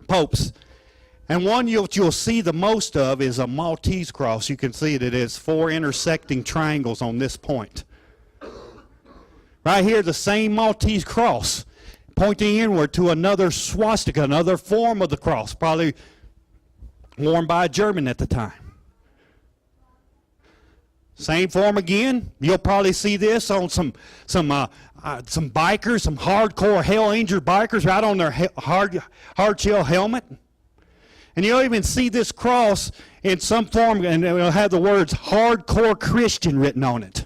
popes. And one you'll see the most of is a Maltese cross. You can see that it's 4 intersecting triangles on this point. Right here, the same Maltese cross, pointing inward to another swastika, another form of the cross, probably worn by a German at the time. Same form again. You'll probably see this on some bikers, some hardcore Hell Angel bikers, right on their hard shell helmet. And you'll even see this cross in some form, and it'll have the words "Hardcore Christian" written on it.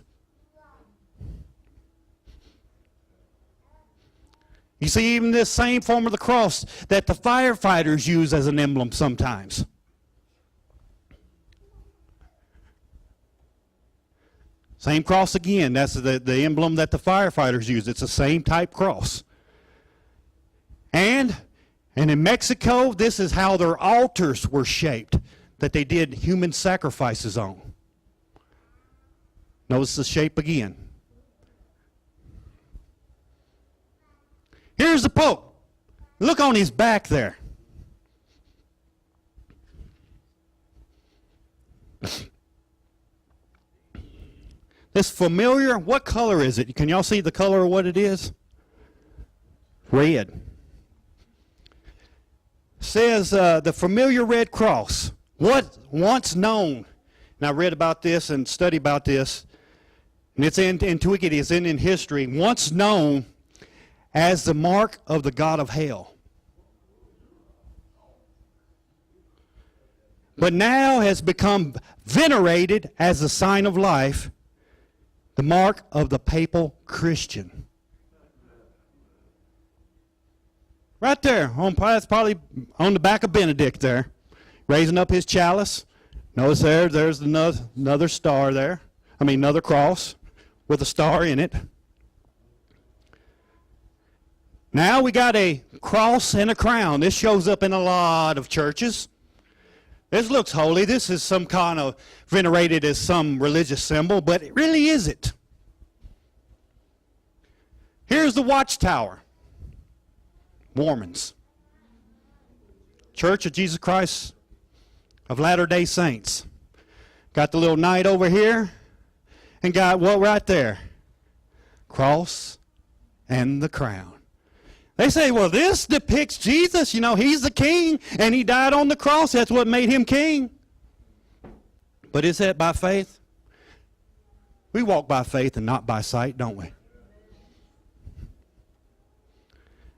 You see even this same form of the cross that the firefighters use as an emblem sometimes. Same cross again. That's the emblem that the firefighters use. It's the same type cross. And in Mexico, this is how their altars were shaped, that they did human sacrifices on. Notice the shape again. Here's the Pope. Look on his back there. This familiar, what color is it? Can y'all see the color of what it is? Red. Says the familiar red cross. What once known, and I read about this and studied about this, and it's in antiquity, it's in history, once known as the mark of the god of hell. But now has become venerated as a sign of life, the mark of the papal Christian. Right there, that's probably on the back of Benedict there, raising up his chalice. Notice there's another star there. Another cross with a star in it. Now we got a cross and a crown. This shows up in a lot of churches. This looks holy. This is some kind of venerated as some religious symbol, but it really isn't. Here's the watchtower. Mormons. Church of Jesus Christ of Latter-day Saints. Got the little knight over here, and got what right there? Cross and the crown. They say, well, this depicts Jesus. He's the king, and he died on the cross. That's what made him king. But is that by faith? We walk by faith and not by sight, don't we?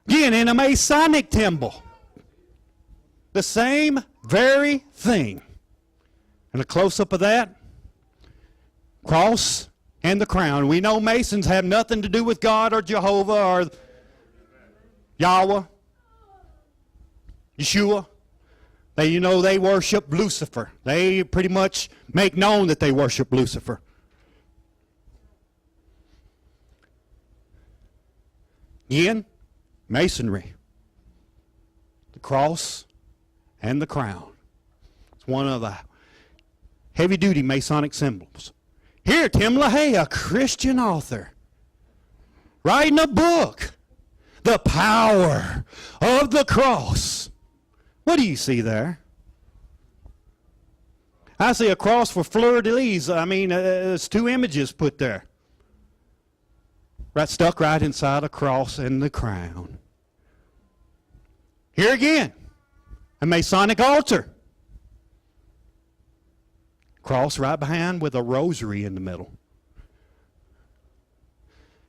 Again, in a Masonic temple, the same very thing. And a close-up of that, cross and the crown. We know Masons have nothing to do with God or Jehovah or Yahweh, Yeshua. They worship Lucifer. They pretty much make known that they worship Lucifer. Again, Masonry. The cross and the crown. It's one of the heavy-duty Masonic symbols. Here, Tim LaHaye, a Christian author, writing a book, The Power of the Cross. What do you see there? I see a cross for fleur-de-lis. There's 2 images put there. Stuck right inside a cross and the crown. Here again, a Masonic altar. Cross right behind with a rosary in the middle.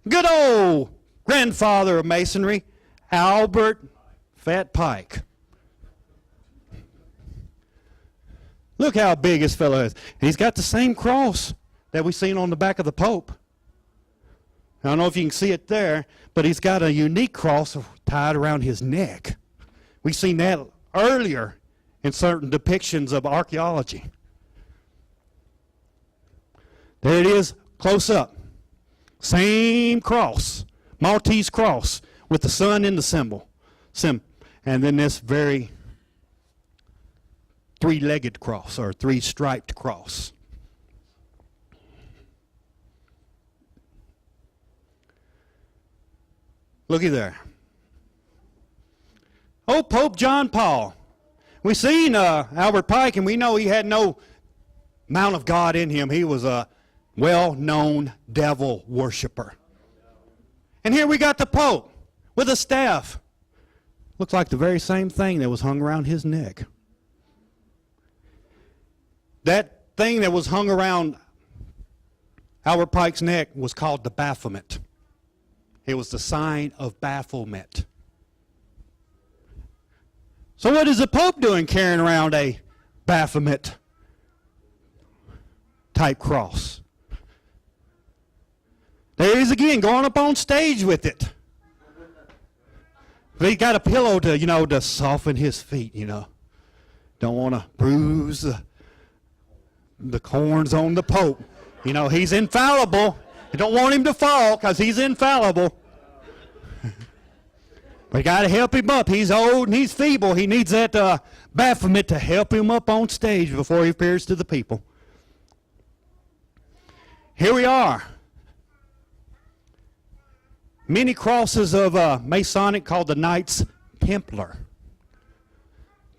Good old grandfather of Masonry, Albert Fat Pike. Look how big this fellow is. And he's got the same cross that we've seen on the back of the Pope. I don't know if you can see it there, but he's got a unique cross tied around his neck. We've seen that earlier in certain depictions of archaeology. There it is, close up. Same cross, Maltese cross, with the sun in the symbol. And then this very 3-legged cross, or 3-striped cross. Looky there. Oh, Pope John Paul. We seen Albert Pike, and we know he had no amount of God in him. He was a well-known devil worshiper. And here we got the Pope with a staff. Looks like the very same thing that was hung around his neck. That thing that was hung around Albert Pike's neck was called the Baphomet. It was the sign of bafflement. So what is the Pope doing carrying around a Baphomet type cross? There he is again, going up on stage with it. But he got a pillow to, to soften his feet, Don't want to bruise the corns on the Pope. He's infallible. You don't want him to fall because he's infallible. But you got to help him up. He's old and he's feeble. He needs that Baphomet to help him up on stage before he appears to the people. Here we are. Many crosses of Masonic called the Knights Templar.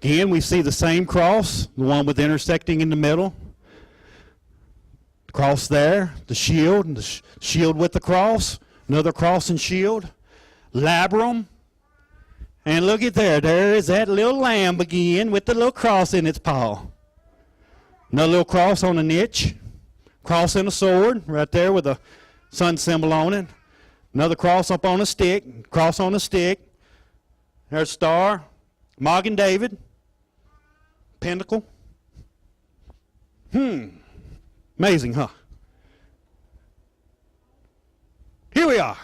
Again, we see the same cross, the one with intersecting in the middle. The cross there, the shield, and the shield with the cross, another cross and shield, labrum. And look at there is that little lamb again with the little cross in its paw. Another little cross on a niche, cross and a sword right there with a sun symbol on it. Another cross up on a stick, cross on a stick. There's a star, Magen David, pentacle. Amazing, huh? Here we are.